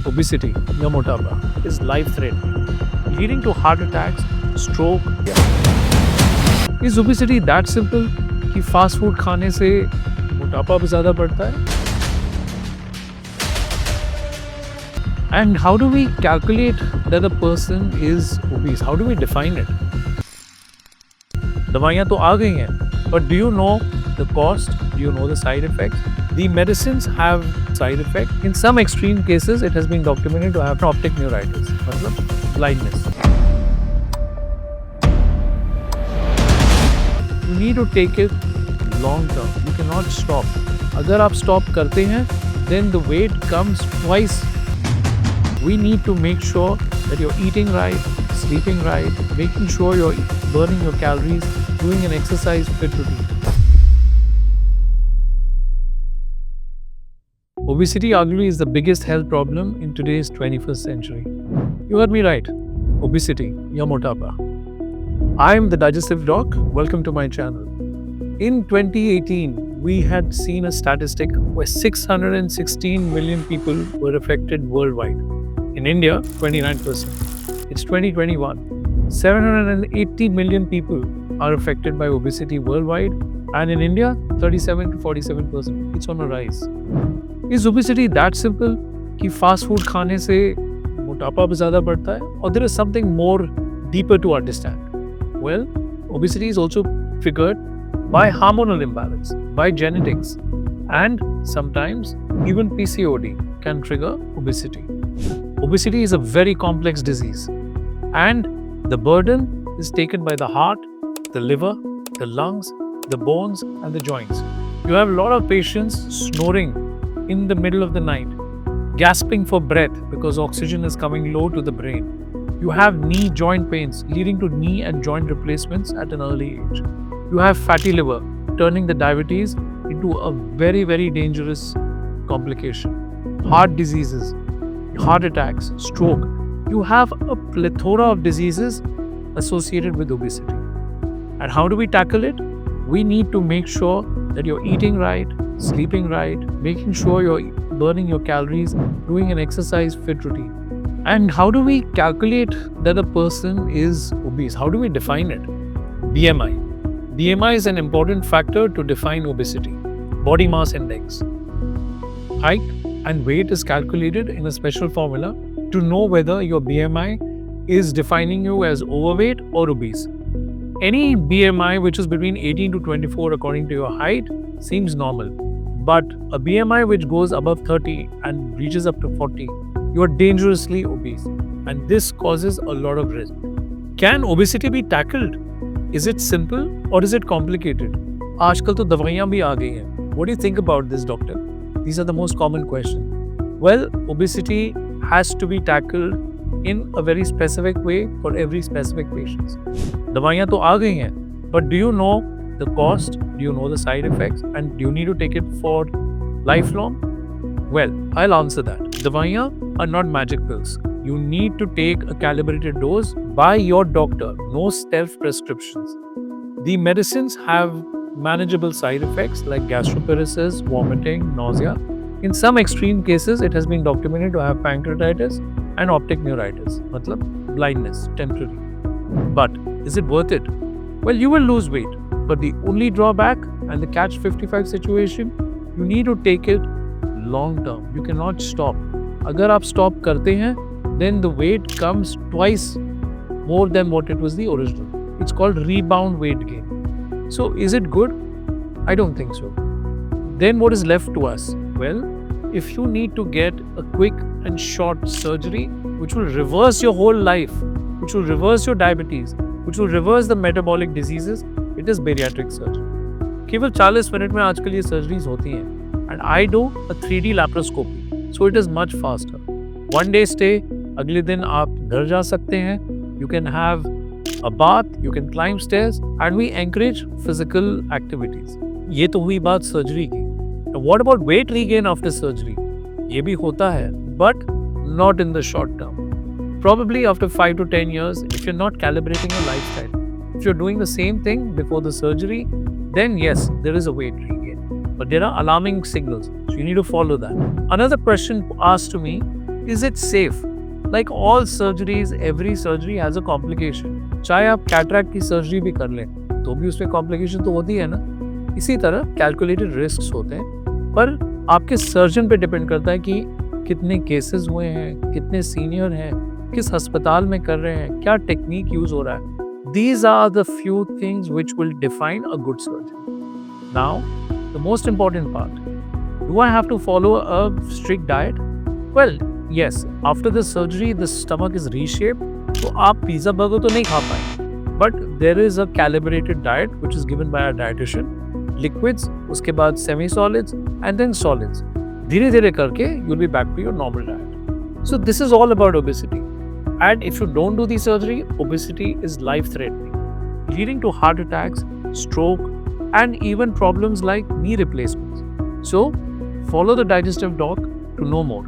obesity या मोटापा is life threatening, leading to heart attacks, stroke. Is obesity that simple कि fast food खाने से मोटापा ज़्यादा बढ़ता है? And how do we calculate that a person is obese? How do we define it? दवाइयाँ तो आ गई हैं, but do you know the cost? Do you know the side effects? The medicines have side effects. In some extreme cases, it has been documented to have optic neuritis, मतलब blindness. You need to take it long term. You cannot stop. अगर आप stop करते हैं, then the weight comes twice. We need to make sure that you're eating right, sleeping right, making sure you're burning your calories, doing an exercise fit routine. Obesity arguably is the biggest health problem in today's 21st century. You heard me right. Obesity, ya motapa. I am the Digestive Doc. Welcome to my channel. In 2018, we had seen a statistic where 616 million people were affected worldwide. In India, 29%. It's 2021. 780 million people are affected by obesity worldwide, and in India, 37 to 47%. It's on a rise. Is obesity that simple कि fast food खाने से मोटापा ज़्यादा बढ़ता है? Or there is something more deeper to understand? Well, obesity is also triggered by hormonal imbalance, by genetics, and sometimes even PCOD can trigger obesity. Obesity is a very complex disease, and the burden is taken by the heart, the liver, the lungs, the bones, and the joints. You have a lot of patients snoring in the middle of the night, gasping for breath because oxygen is coming low to the brain. You have knee joint pains leading to knee and joint replacements at an early age. You have fatty liver, turning the diabetes into a very, very dangerous complication. Heart diseases, heart attacks, stroke. You have a plethora of diseases associated with obesity. And how do we tackle it? We need to make sure that you're eating right, sleeping right, making sure you're burning your calories, doing an exercise fit routine. And how do we calculate that a person is obese? How do we define it? BMI. BMI is an important factor to define obesity. Body mass index. Height and weight is calculated in a special formula to know whether your BMI is defining you as overweight or obese. Any BMI which is between 18 to 24 according to your height seems normal. But a BMI which goes above 30 and reaches up to 40, you are dangerously obese. And this causes a lot of risk. Can obesity be tackled? Is it simple or is it complicated? आजकल तो दवाइयाँ भी आ गई हैं. What do you think about this, doctor? These are the most common questions. Well, obesity has to be tackled in a very specific way for every specific patient. दवाइयाँ तो आ गई हैं, but do you know the cost? Do you know the side effects? And do you need to take it for lifelong? Well, I'll answer that. Dawaiyan are not magic pills. You need to take a calibrated dose by your doctor. No stealth prescriptions. The medicines have manageable side effects like gastroparesis, vomiting, nausea. In some extreme cases, it has been documented to have pancreatitis and optic neuritis, matlab blindness, temporary. But is it worth it? Well, you will lose weight. But the only drawback and the catch 55 situation, you need to take it long term. You cannot stop. अगर आप stop करते हैं, then the weight comes twice more than what it was the original. It's called rebound weight gain. So is it good? I don't think so. Then what is left to us? Well, if you need to get a quick and short surgery which will reverse your whole life, which will reverse your diabetes, which will reverse the metabolic diseases, it is bariatric surgery. केवल 40 minute में आजकल ये surgeries होती हैं. And I do a 3D laparoscopy, so it is much faster. One day stay, अगले दिन आप घर जा सकते हैं. You can have a bath, you can climb stairs, and we encourage physical activities. ये तो हुई बात सर्जरी की. Now what about weight regain after surgery? ये भी होता है, but not in the short term. Probably after 5 to 10 years, if you're not calibrating your lifestyle, if you're doing the same thing before the surgery, then yes, there is a weight regain. But there are alarming signals, so you need to follow that. Another question asked to me Is it safe? Like all surgeries, every surgery has a complication. चाहे आप cataract की surgery भी कर लें तो भी उसमें complication तो होती है ना. इसी तरह कैलकुलेटेड रिस्क्स होते हैं, पर आपके सर्जन पे डिपेंड करता है कि कितने केसेस हुए हैं, कितने सीनियर हैं, किस अस्पताल में कर रहे हैं, क्या टेक्निक यूज हो रहा है. These are the few things which will define a good surgeon. Now, the most important part. Do I have to follow a strict diet? Well, yes. After the surgery, the stomach is reshaped. तो आप pizza burger तो नहीं खा पाएंगे. But there is a calibrated diet which is given by our dietitian. Liquids, उसके बाद semi-solids, and then solids. धीरे धीरे करके you'll be back to your normal diet. So this is all about obesity. And if you don't do the surgery, obesity is life-threatening, leading to heart attacks, stroke, and even problems like knee replacements. So, follow the digestive doc to know more.